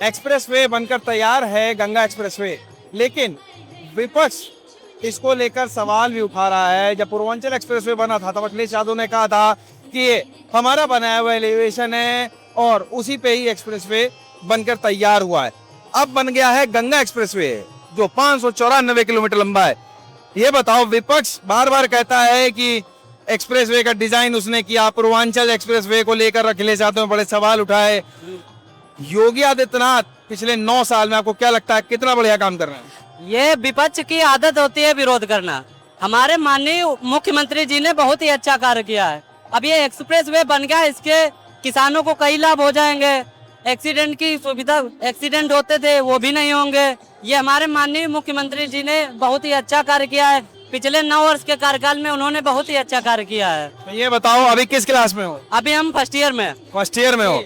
Expressway बनकर तैयार है गंगा एक्सप्रेसवे, लेकिन विपक्ष इसको लेकर सवाल भी उठा रहा है। जब पूर्वांचल एक्सप्रेसवे बना था तब अखिलेश यादव ने कहा था कि ये हमारा बनाया हुआ एलिवेशन है और उसी पे ही एक्सप्रेसवे बनकर तैयार हुआ है। अब बन गया है गंगा एक्सप्रेसवे जो 594 किलोमीटर लंबा है। ये बताओ, विपक्ष बार बार कहता है कि एक्सप्रेसवे का डिजाइन उसने किया, पूर्वांचल एक्सप्रेसवे को लेकर अखिलेश यादव ने बड़े सवाल उठाए। योगी आदित्यनाथ पिछले 9 साल में आपको क्या लगता है कितना बढ़िया काम कर रहे हैं? ये विपक्ष की आदत होती है विरोध करना। हमारे माननीय मुख्यमंत्री जी ने बहुत ही अच्छा कार्य किया है। अब ये एक्सप्रेसवे बन गया, इसके किसानों को कई लाभ हो जाएंगे। एक्सीडेंट की सुविधा, एक्सीडेंट होते थे वो भी नहीं होंगे। ये हमारे माननीय मुख्यमंत्री जी ने बहुत ही अच्छा कार्य किया है। पिछले 9 वर्ष के कार्यकाल में उन्होंने बहुत ही अच्छा कार्य किया है। तो ये बताओ, अभी किस क्लास में हो? अभी हम फर्स्ट ईयर में। फर्स्ट ईयर में हो?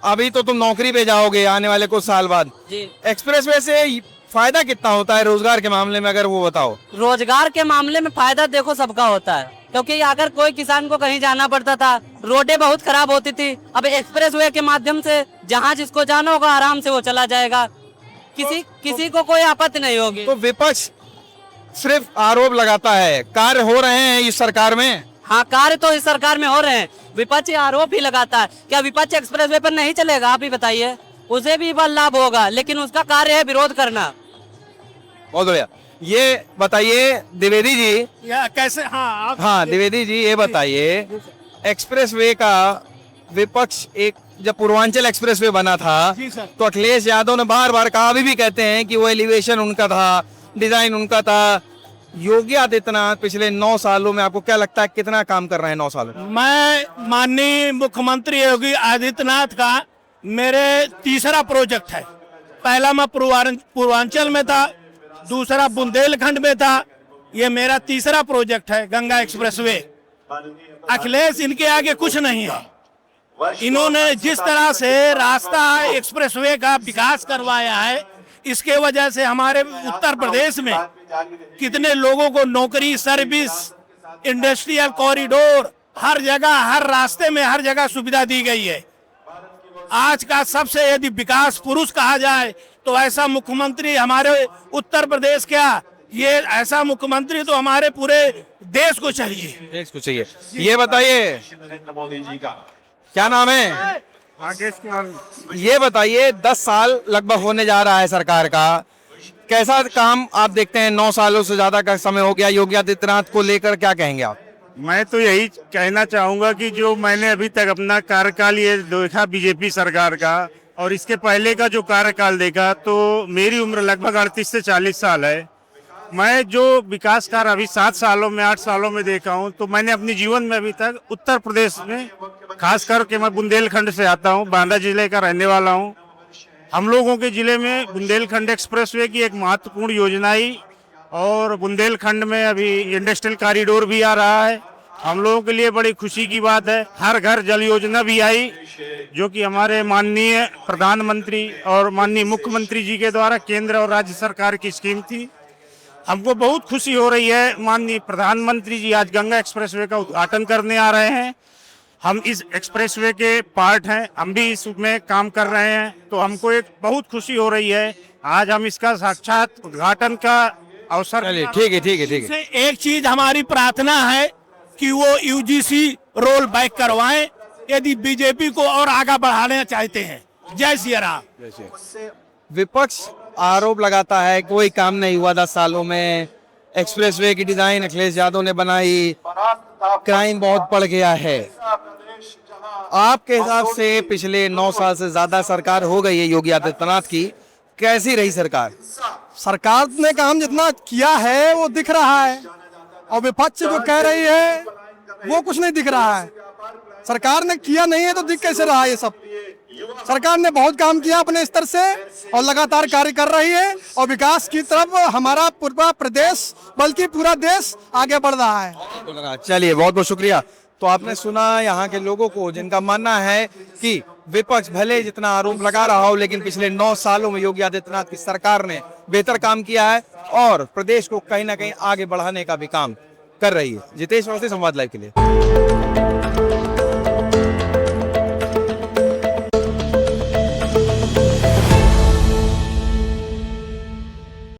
अभी तो तुम नौकरी पे जाओगे आने वाले कुछ साल बाद। जी। एक्सप्रेसवे से फायदा कितना होता है रोजगार के मामले में, अगर वो बताओ? रोजगार के मामले में फायदा देखो सबका होता है, क्योंकि अगर कोई किसान को कहीं जाना पड़ता था, रोडें बहुत खराब होती थी। अब एक्सप्रेसवे के माध्यम से जहाँ जिसको जाना होगा आराम से वो चला जाएगा, किसी को कोई आपत्ति नहीं होगी। तो विपक्ष सिर्फ आरोप लगाता है, कार्य हो रहे हैं इस सरकार में? हाँ, कार्य तो इस सरकार में हो रहे हैं। विपक्ष आरोप ही लगाता है। क्या विपक्ष एक्सप्रेसवे पर नहीं चलेगा? आप ही बताइए। उसे भी लाभ होगा, लेकिन उसका कार्य है विरोध करना। बहुत बढ़िया। ये बताइए द्विवेदी जी, या कैसे? हाँ द्विवेदी जी, ये बताइए एक्सप्रेसवे का विपक्ष एक जब पूर्वांचल एक्सप्रेसवे बना था जी सर। तो अखिलेश यादव ने बार बार कहा, अभी भी कहते हैं कि वो एलिवेशन उनका था, डिजाइन उनका था। योगी आदित्यनाथ पिछले 9 सालों में आपको क्या लगता है कितना काम कर रहे हैं 9 सालों में? मैं माननीय मुख्यमंत्री योगी आदित्यनाथ का मेरे तीसरा प्रोजेक्ट है। पहला मैं पूर्वांचल में था, दूसरा बुंदेलखंड में था, ये मेरा तीसरा प्रोजेक्ट है गंगा एक्सप्रेसवे। अखिलेश इनके आगे कुछ नहीं है। इन्होंने जिस तरह से रास्ता एक्सप्रेसवे का विकास करवाया है, इसके वजह से हमारे उत्तर प्रदेश में कितने लोगों को नौकरी, सर्विस, इंडस्ट्रियल कॉरिडोर, हर जगह, हर रास्ते में, हर जगह सुविधा दी गई है। आज का सबसे यदि विकास पुरुष कहा जाए तो ऐसा मुख्यमंत्री हमारे उत्तर प्रदेश, क्या ये ऐसा मुख्यमंत्री तो हमारे पूरे देश को चाहिए। देश को चाहिए। ये बताइए क्या नाम है? ये बताइए 10 साल लगभग होने जा रहा है सरकार का, कैसा काम आप देखते हैं? 9 सालों से ज्यादा का समय हो गया योगी आदित्यनाथ को लेकर, क्या कहेंगे आप? मैं तो यही कहना चाहूंगा कि जो मैंने अभी तक अपना कार्यकाल ये देखा बीजेपी सरकार का और इसके पहले का जो कार्यकाल देखा, तो मेरी उम्र लगभग 38 से 40 साल है। मैं जो विकास कार्य अभी 7 सालों में, 8 सालों में देखा हूं, तो मैंने अपने जीवन में अभी तक उत्तर प्रदेश में, खास करके मैं बुंदेलखंड से आता हूं, बांदा जिले का रहने वाला हूं। हम लोगों के जिले में बुंदेलखंड एक्सप्रेसवे की एक महत्वपूर्ण योजना आई और बुंदेलखंड में अभी इंडस्ट्रियल कॉरिडोर भी आ रहा है। हम लोगों के लिए बड़ी खुशी की बात है। हर घर जल योजना भी आई, जो कि हमारे माननीय प्रधानमंत्री और माननीय मुख्यमंत्री जी के द्वारा केंद्र और राज्य सरकार की स्कीम थी। हमको बहुत खुशी हो रही है। माननीय प्रधानमंत्री जी आज गंगा एक्सप्रेसवे का उद्घाटन करने आ रहे हैं। हम इस एक्सप्रेसवे के पार्ट हैं, हम भी इसमें काम कर रहे हैं, तो हमको एक बहुत खुशी हो रही है। आज हम इसका साक्षात उद्घाटन का अवसर। ठीक है। एक चीज हमारी प्रार्थना है कि वो यूजीसी रोल बैक करवाएं, यदि बीजेपी को और आगे बढ़ाना चाहते हैं। जय सिया राम। विपक्ष आरोप लगाता है कोई काम नहीं हुआ 10 सालों में, एक्सप्रेसवे की डिजाइन अखिलेश यादव ने बनाई, क्राइम बहुत बढ़ गया है। आपके हिसाब से पिछले 9 साल से ज्यादा सरकार हो गई है योगी आदित्यनाथ की, कैसी रही सरकार? सरकार ने काम जितना किया है वो दिख रहा है, और विपक्ष जो कह रही है वो कुछ नहीं दिख रहा है। सरकार ने किया नहीं है तो दिख कैसे रहा है? ये सब सरकार ने बहुत काम किया अपने स्तर से और लगातार कार्य कर रही है, और विकास की तरफ हमारा पूरा प्रदेश बल्कि पूरा देश आगे बढ़ रहा है। चलिए, बहुत बहुत शुक्रिया। तो आपने सुना यहाँ के लोगों को, जिनका मानना है कि विपक्ष भले जितना आरोप लगा रहा हो, लेकिन पिछले 9 सालों में योगी आदित्यनाथ की सरकार ने बेहतर काम किया है और प्रदेश को कहीं ना कहीं आगे बढ़ाने का भी काम कर रही है। जितेश अवस्थी, संवाद लाइव के लिए।